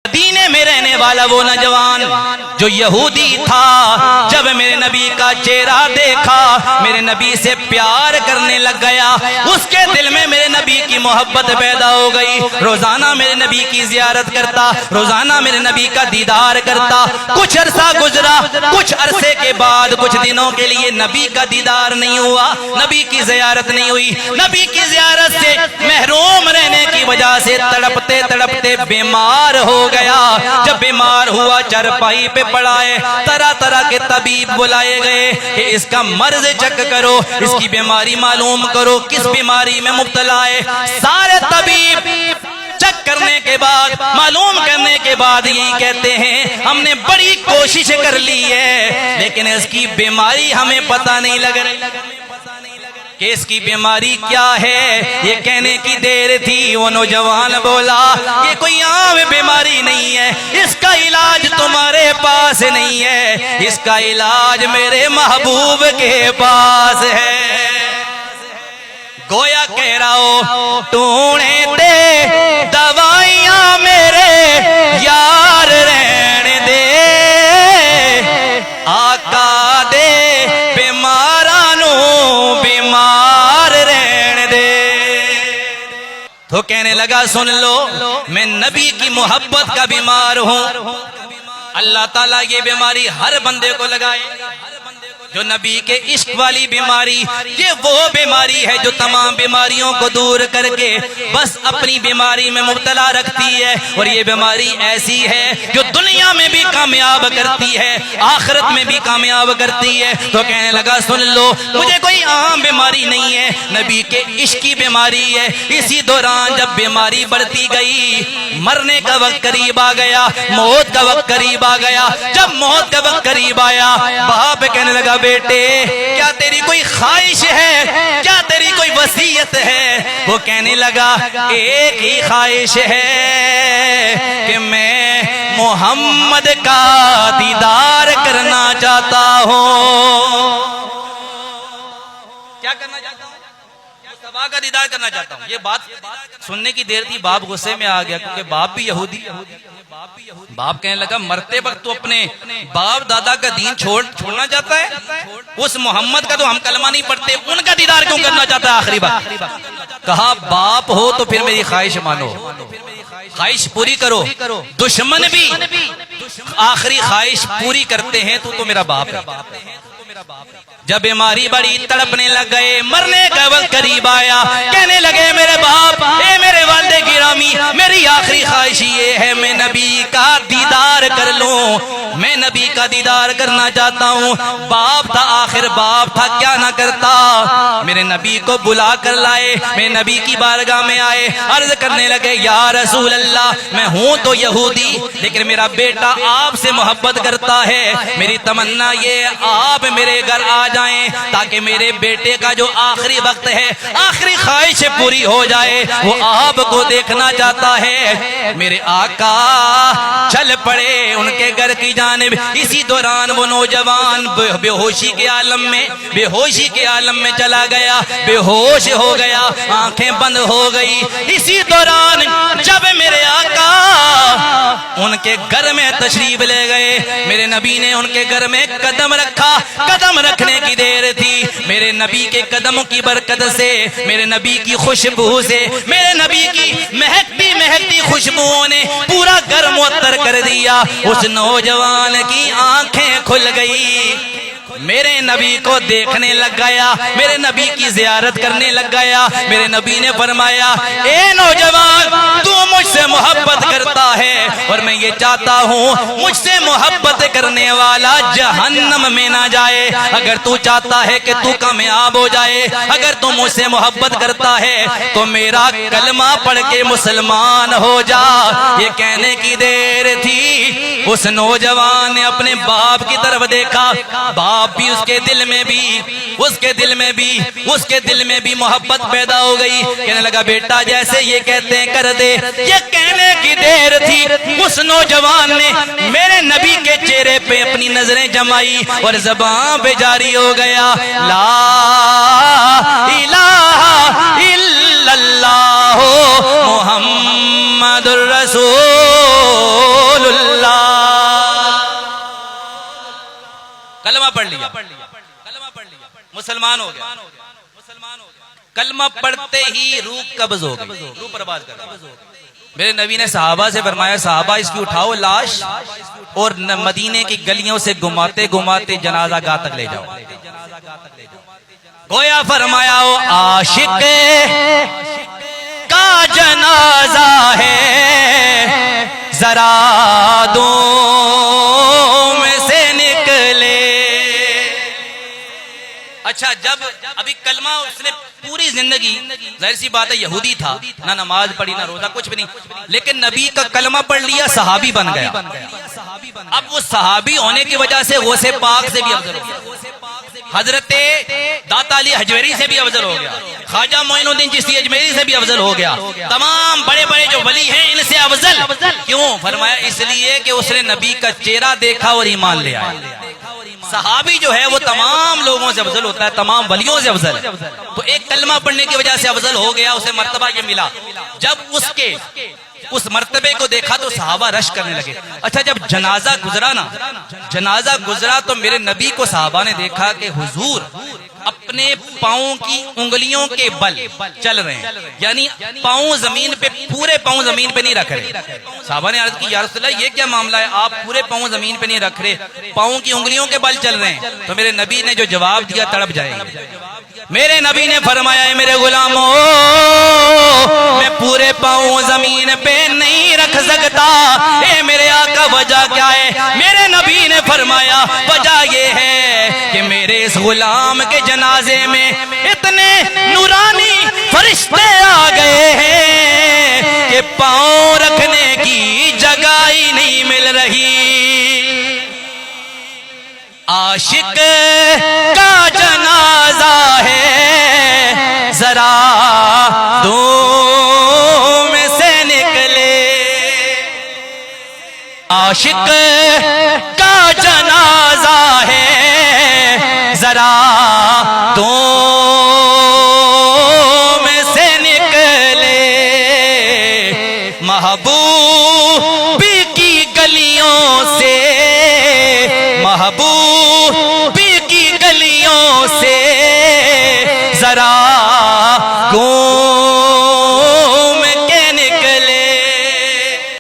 مدینے میں رہنے والا وہ نوجوان جو یہودی تھا، جب میرے نبی کا چہرہ دیکھا میرے نبی سے پیار کرنے لگ گیا، اس کے دل میں میرے نبی کی محبت پیدا ہو گئی۔ روزانہ میرے نبی کی زیارت کرتا، روزانہ میرے نبی کا دیدار کرتا۔ کچھ عرصہ گزرا، کچھ عرصے کے بعد کچھ دنوں کے لیے نبی کا دیدار نہیں ہوا، نبی کی زیارت نہیں ہوئی۔ نبی کی زیارت سے محروم رہنے کی وجہ سے تڑپتے تڑپتے بیمار ہو گیا۔ جب بیمار ہوا چارپائی پہ پڑا ہے، طرح طرح کے طبیب بلائے گئے کہ اس کا مرض چیک کرو، اس کی بیماری معلوم کرو، کس بیماری میں مبتلا ہے۔ سارے طبیب چیک کرنے کے بعد، معلوم کرنے کے بعد یہی کہتے ہیں ہم نے بڑی کوشش کر لی ہے لیکن اس کی بیماری ہمیں پتہ نہیں لگ رہی کہ اس کی بیماری کیا ہے۔ یہ کہنے کی دیر تھی، وہ نوجوان بولا یہ کوئی عام بیماری نہیں ہے، اس کا علاج تمہارے پاس نہیں ہے، اس کا علاج میرے محبوب کے پاس ہے۔ گویا کہہ رہا ہو ٹونے دے دوائیاں میرے یار رہنے دے، آقا دے بیمارانو بیمار رہنے دے۔ تو کہنے لگا سن لو میں نبی کی محبت کا بیمار ہوں، اللہ تعالیٰ یہ بیماری ہر بندے کو لگائے۔ جو نبی کے عشق والی بیماری، یہ وہ بیماری ہے جو تمام بیماریوں کو دور کر کے بس اپنی بیماری میں مبتلا رکھتی ہے، اور یہ بیماری ایسی ہے جو دنیا میں بھی کامیاب کرتی ہے، آخرت میں بھی کامیاب کرتی ہے۔ تو کہنے لگا سن لو مجھے کوئی عام بیماری نہیں ہے، نبی کے عشق کی بیماری ہے۔ اسی دوران جب بیماری بڑھتی گئی، مرنے کا وقت قریب آ گیا، موت کا وقت قریب آ گیا۔ جب موت کا وقت قریب آیا، باپ کہنے لگا بیٹے کیا تیری کوئی خواہش ہے، کیا تیری کوئی وصیت ہے؟ وہ کہنے لگا ایک ہی خواہش ہے کہ میں محمد کا دیدار کرنا چاہتا ہوں۔ کیا کرنا چاہتا ہوں؟ مصطفیٰ کا دیدار کرنا چاہتا ہوں۔ یہ بات سننے کی دیر تھی، باپ غصے میں آ گیا کیونکہ باپ بھی یہودی۔ باپ کہنے لگا مرتے وقت تو اپنے باپ دادا کا دین چھوڑنا چاہتا ہے، اس محمد کا تو ہم کلمہ نہیں پڑھتے، ان کا دیدار کیوں کرنا چاہتا ہے؟ آخری بات کہا باپ ہو تو پھر میری خواہش مانو، خواہش پوری کرو۔ دشمن بھی آخری خواہش پوری کرتے ہیں، تو میرا باپ ہے۔ جب بیماری بڑی تڑپنے لگ گئے، مرنے کا وقت قریب آیا، کہنے لگے میرے باپ، اے میرے والد گرامی، میری آخری خواہش یہ ہے میں نبی کا دیدار کر لوں، میں نبی کا دیدار کرنا چاہتا ہوں۔ باپ تھا، آخر باپ تھا، کیا نہ کرتا، میرے نبی کو بلا کر لائے، میرے نبی کی بارگاہ میں آئے، عرض کرنے لگے یا رسول اللہ میں ہوں تو یہودی لیکن میرا بیٹا آپ سے محبت کرتا ہے، میری تمنا یہ آپ میرے گھر آ جائیں تاکہ میرے بیٹے کا جو آخری وقت ہے، آخری خواہش پوری ہو جائے، وہ آپ کو دیکھنا چاہتا ہے۔ میرے آقا چل پڑے ان کے گھر کی جانب۔ اسی دوران وہ نوجوان بے ہوشی کے عالم میں چلا گیا، بے ہوش ہو گیا، آنکھیں بند ہو گئی۔ اسی دوران جب میرے آقا ان کے گھر میں تشریف لے گئے، میرے نبی نے ان کے گھر میں قدم رکھا۔ قدم رکھنے کی دیر تھی، میرے نبی کے قدموں کی برکت سے، میرے نبی کی خوشبو سے، میرے نبی کی مہکتی مہکتی خوشبوؤں نے پورا گھر معطر کر دیا۔ اس نوجوان کی آنکھیں کھل گئی، میرے نبی کو دیکھنے لگ گیا، میرے نبی کی زیارت کرنے لگ گیا۔ میرے نبی نے فرمایا اے نوجوان تو مجھ سے محبت کرتا ہے اور میں یہ چاہتا ہوں مجھ سے محبت کرنے والا جہنم میں نہ جائے۔ اگر تو چاہتا ہے کہ تو کامیاب ہو جائے، اگر تو مجھ سے محبت کرتا ہے تو میرا کلمہ پڑھ کے مسلمان ہو جا۔ یہ کہنے کی دیر تھی، اس نوجوان نے اپنے باپ کی طرف دیکھا، باپ بھی اس کے دل میں بھی محبت پیدا ہو گئی۔ کہنے لگا بیٹا جیسے یہ کہتے ہیں کر دے۔ یہ کہنے کی دیر تھی، اس نوجوان نے میرے نبی کے چہرے پہ اپنی نظریں جمائی اور زبان پہ جاری ہو گیا لا الہ الا اللہ محمد الرسول پڑھ لیا مسلمان ہو گیا. کلمہ پڑھتے ہی روح قبض ہو گئی, روح پرواز کر گئی. میرے نبی نے صحابہ سے فرمایا صحابہ اس کی اٹھاؤ لاش اور مدینے کی گلیوں سے گھماتے گھماتے جنازہ گاہ تک لے جاؤ. گویا فرمایا او عاشق کا جنازہ ہے ذرا دوں میں سے نکلے. اچھا جب ابھی کلمہ اس نے پوری زندگی, ظاہر سی بات ہے یہودی تھا, نہ نماز پڑھی نہ روزہ کچھ بھی نہیں, لیکن نبی کا کلمہ پڑھ لیا صحابی بن گیا. اب وہ صحابی ہونے کی وجہ سے غوث پاک سے بھی افضل ہو گیا, حضرت داتا علی حجویری سے بھی افضل ہو گیا, خواجہ معین الدین چشتی اجمیری سے بھی افضل ہو گیا, تمام بڑے بڑے جو ولی ہیں ان سے افضل. کیوں؟ فرمایا اس لیے کہ اس نے نبی کا چہرہ دیکھا اور ایمان لے آیا. صحابی جو ہے وہ تمام لوگوں سے افضل ہوتا ہے, تمام ولیوں سے افضل ہے. تو ایک کلمہ پڑھنے کی وجہ سے افضل ہو گیا, اسے مرتبہ یہ ملا. جب اس مرتبے کو دیکھا تو صحابہ رش کرنے لگے. اچھا جب جنازہ گزرا تو میرے نبی کو صحابہ نے دیکھا کہ حضور اپنے پاؤں کی انگلیوں کے بل چل رہے ہیں, یعنی پاؤں زمین پہ, پورے پاؤں زمین پہ نہیں رکھ رہے. صحابہ نے عرض کی یا رسول اللہ یہ کیا معاملہ ہے, آپ پورے پاؤں زمین پہ نہیں رکھ رہے, پاؤں کی انگلیوں کے بل چل رہے ہیں. تو میرے نبی نے جو جواب دیا تڑپ جائے گا. میرے نبی نے فرمایا ہے میرے غلاموں میں پورے پاؤں زمین پہ نہیں رکھ سکتا. اے میرے آقا وجہ کیا ہے؟ میرے نبی نے فرمایا وجہ یہ ہے کہ میرے اس غلام کے جنازے میں اتنے نورانی فرشتے آ گئے ہیں کہ پاؤں رکھنے کی جگہ ہی نہیں مل رہی. عاشق کا جنازہ ہے ذرا دوں میں سے نکلے. عاشق کا جنازہ ہے ذرا دوں میں سے نکلے. محبوب کی گلیوں سے, محبوب کی گلیوں سے